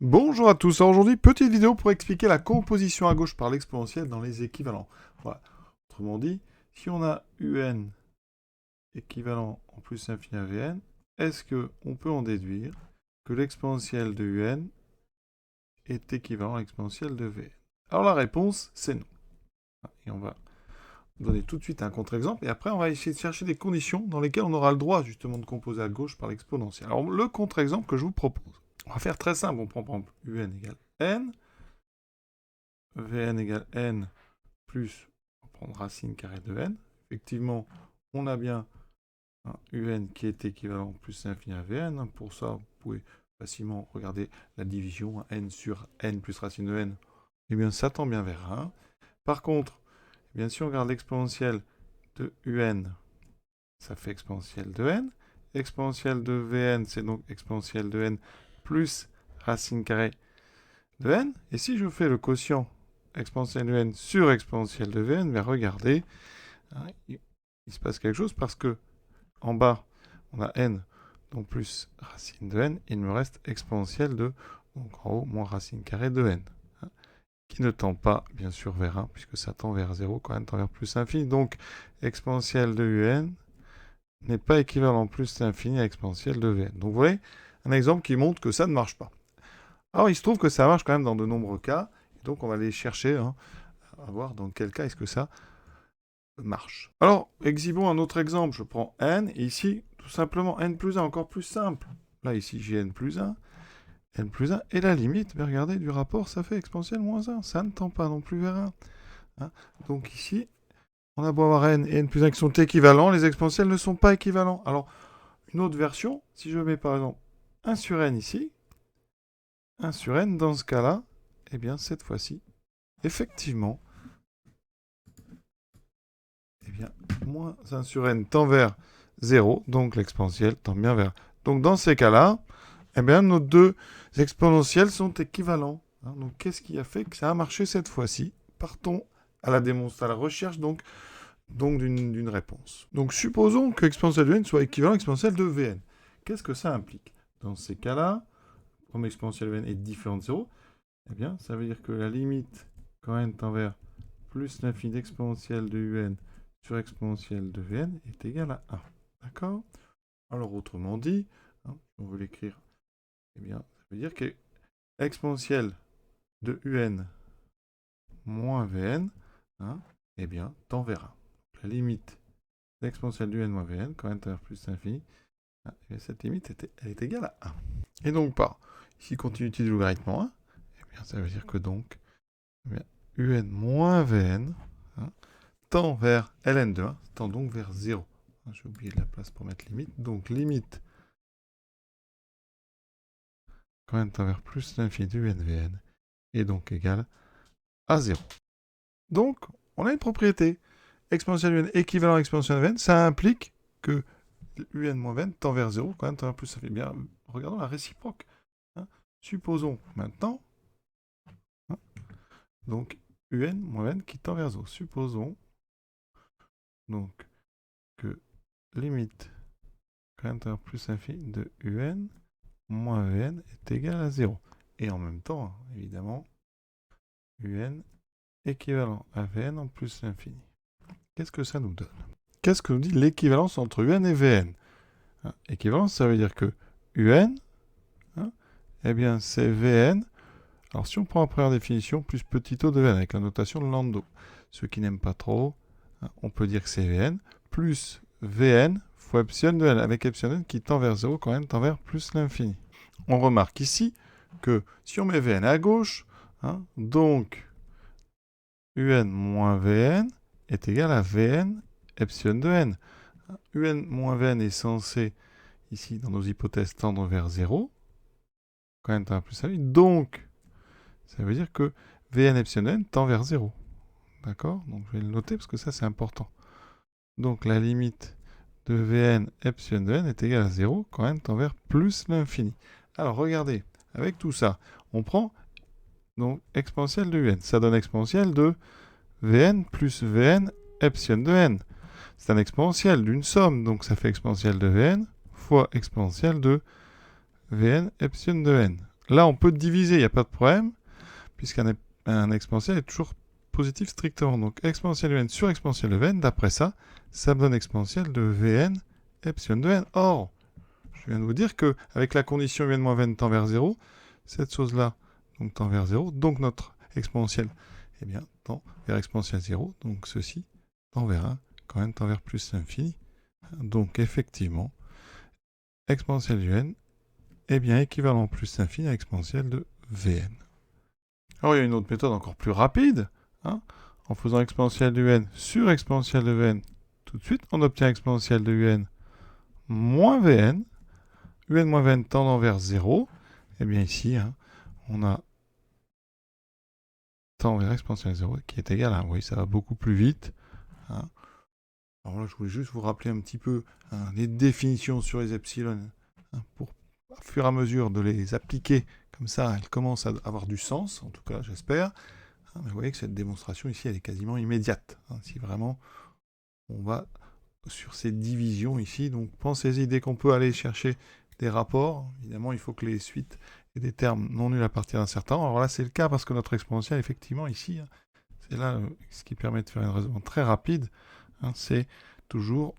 Bonjour à tous, alors aujourd'hui, petite vidéo pour expliquer la composition à gauche par l'exponentielle dans les équivalents. Voilà. Autrement dit, si on a un équivalent en plus infini à Vn, est-ce qu'on peut en déduire que l'exponentielle de un est équivalent à l'exponentielle de Vn? Alors la réponse, c'est non. Et on va donner tout de suite un contre-exemple, et après on va essayer de chercher des conditions dans lesquelles on aura le droit justement de composer à gauche par l'exponentielle. Alors le contre-exemple que je vous propose, on va faire très simple, on prend par exemple un égale n, Vn égale n plus, on va prendre racine carrée de n. Effectivement, on a bien un un qui est équivalent plus l'infini à Vn. Pour ça, vous pouvez facilement regarder la division, n sur n plus racine de n. Eh bien, ça tend bien vers 1. Par contre, eh bien, si on regarde l'exponentielle de un, ça fait exponentielle de n. Exponentielle de Vn, c'est donc exponentielle de n plus racine carrée de n. Et si je fais le quotient exponentielle de n sur exponentielle de Vn, mais regardez, hein, il se passe quelque chose parce que en bas, on a n, donc plus racine de n, il me reste exponentielle de, donc en haut, moins racine carrée de n, hein, qui ne tend pas, bien sûr, vers 1, puisque ça tend vers 0, quand n tend vers plus infini. Donc, exponentielle de un n'est pas équivalent plus l'infini à exponentielle de Vn. Donc, vous voyez, un exemple qui montre que ça ne marche pas. Alors, il se trouve que ça marche quand même dans de nombreux cas, et donc on va aller chercher, hein, à voir dans quel cas est-ce que ça marche. Alors, exhibons un autre exemple. Je prends n, et ici, tout simplement, n plus 1, encore plus simple. Là, ici, j'ai n plus 1, et la limite, mais regardez, du rapport, ça fait exponentielle moins 1. Ça ne tend pas non plus vers 1. Hein. Donc ici, on a beau avoir n et n plus 1 qui sont équivalents, les exponentielles ne sont pas équivalents. Alors, une autre version, si je mets par exemple 1 sur n ici, 1 sur n, dans ce cas-là, eh bien, cette fois-ci, effectivement, eh bien, moins 1 sur n tend vers 0, donc l'exponentielle tend bien vers... Donc dans ces cas-là, eh bien, nos deux exponentielles sont équivalents. Hein. Donc qu'est-ce qui a fait que ça a marché cette fois-ci? Partons à la démonstration, à la recherche donc d'une réponse. Donc supposons que exponentielle de n soit équivalent à exponentielle de Vn. Qu'est-ce que ça implique? Dans ces cas-là, comme exponentielle de Vn est différente de 0, eh bien, ça veut dire que la limite, quand n tend vers plus l'infini d'exponentielle de un sur exponentielle de Vn est égale à 1. D'accord? Alors, autrement dit, hein, on veut l'écrire, eh bien, ça veut dire que exponentielle de un moins Vn, hein, eh bien, tend vers 1. La limite d'exponentielle de un moins Vn, quand n tend vers plus l'infini, hein, cette limite, elle est égale à 1. Et donc, par ici, continuité du logarithme 1, eh bien, ça veut dire que donc, eh bien, un moins Vn, hein, tend vers ln de 1, tend donc vers 0. J'ai oublié de la place pour mettre limite. Donc limite, quand n tend vers plus l'infini du nvn, est donc égal à 0. Donc, on a une propriété. Exponentielle un équivalent à exponentielle vn, ça implique que un moins vn tend vers 0 quand n tend vers plus l'infini. Bien, regardons la réciproque. Hein. Supposons maintenant, hein, donc un moins vn qui tend vers 0. Supposons donc que limite quand n tend vers plus l'infini de un moins Vn est égal à 0. Et en même temps, évidemment, Un équivalent à Vn en plus l'infini. Qu'est-ce que ça nous donne? Qu'est-ce que nous dit l'équivalence entre Un et Vn? Hein, équivalence, ça veut dire que Un, hein, eh bien, c'est Vn. Alors, si on prend la première définition, plus petit o de Vn, avec la notation de Landau. Ceux qui n'aiment pas trop, hein, on peut dire que c'est Vn, plus Vn fois epsilon de n, avec epsilon n qui tend vers 0 quand n tend vers plus l'infini. On remarque ici que si on met Vn à gauche, hein, donc Un moins Vn est égal à Vn epsilon de n. Un moins Vn est censé, ici, dans nos hypothèses, tendre vers 0, quand n tend vers plus l'infini. Donc, ça veut dire que Vn epsilon de n tend vers 0. D'accord? Donc, je vais le noter parce que ça, c'est important. Donc, la limite de Vn epsilon de n est égale à 0 quand n tend vers plus l'infini. Alors, regardez, avec tout ça, on prend donc exponentielle de un. Ça donne exponentielle de Vn plus Vn epsilon de n. C'est un exponentiel d'une somme, donc ça fait exponentielle de Vn fois exponentielle de Vn epsilon de n. là, on peut diviser, il n'y a pas de problème, puisqu'un exponentiel est toujours positif strictement. Donc, exponentielle de n sur exponentielle de Vn, d'après ça, ça me donne exponentielle de Vn epsilon de n. Or, je viens de vous dire qu'avec la condition un moins Vn tend vers 0, cette chose-là donc, tend vers 0, donc notre exponentielle eh bien, tend vers exponentielle 0, donc ceci tend vers 1, quand n tend vers plus l'infini. Donc, effectivement, exponentielle du n est bien équivalent plus l'infini à exponentielle de Vn. Alors, il y a une autre méthode encore plus rapide, hein, en faisant exponentielle de un sur exponentielle de Vn, tout de suite, on obtient exponentielle de un moins Vn, un moins Vn tendant vers 0, et bien ici, hein, on a tend vers exponentielle 0 qui est égal à 1. Oui, ça va beaucoup plus vite. Hein. Alors là, je voulais juste vous rappeler un petit peu les définitions sur les epsilon, pour au fur et à mesure de les appliquer, comme ça, elles commencent à avoir du sens, en tout cas, j'espère. Mais vous voyez que cette démonstration ici, elle est quasiment immédiate. Si vraiment on va sur ces divisions ici, donc pensez-y, dès qu'on peut aller chercher des rapports, évidemment, il faut que les suites aient des termes non nuls à partir d'un certain temps. Alors là, c'est le cas parce que notre exponentielle, effectivement, ici, c'est là ce qui permet de faire un raisonnement très rapide, c'est toujours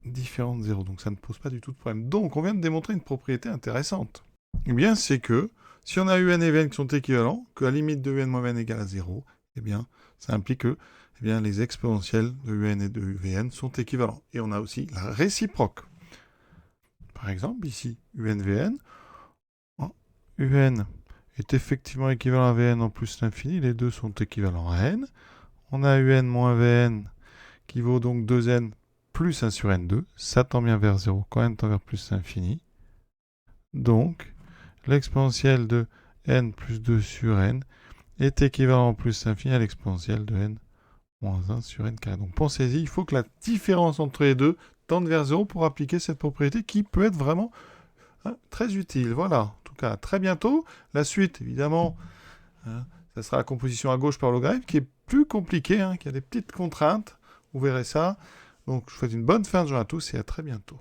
différent de 0, donc ça ne pose pas du tout de problème. Donc, on vient de démontrer une propriété intéressante. Eh bien, c'est que si on a un et Vn qui sont équivalents, que la limite de un moins Vn égale à 0, eh bien, ça implique que les exponentielles de un et de Vn sont équivalents. Et on a aussi la réciproque. Par exemple, ici, un Vn, un est effectivement équivalent à Vn en plus l'infini, les deux sont équivalents à n. On a un moins Vn qui vaut donc 2n plus 1 sur n2, ça tend bien vers 0 quand n tend vers plus l'infini. Donc, l'exponentielle de n plus 2 sur n est équivalent plus l'infini à l'exponentielle de n moins 1 sur n carré. Donc pensez-y, il faut que la différence entre les deux tende vers 0 pour appliquer cette propriété qui peut être vraiment très utile. Voilà, en tout cas, à très bientôt. La suite, évidemment, ça sera la composition à gauche par logarithme qui est plus compliquée, qui a des petites contraintes. Vous verrez ça. Donc je vous souhaite une bonne fin de journée à tous et à très bientôt.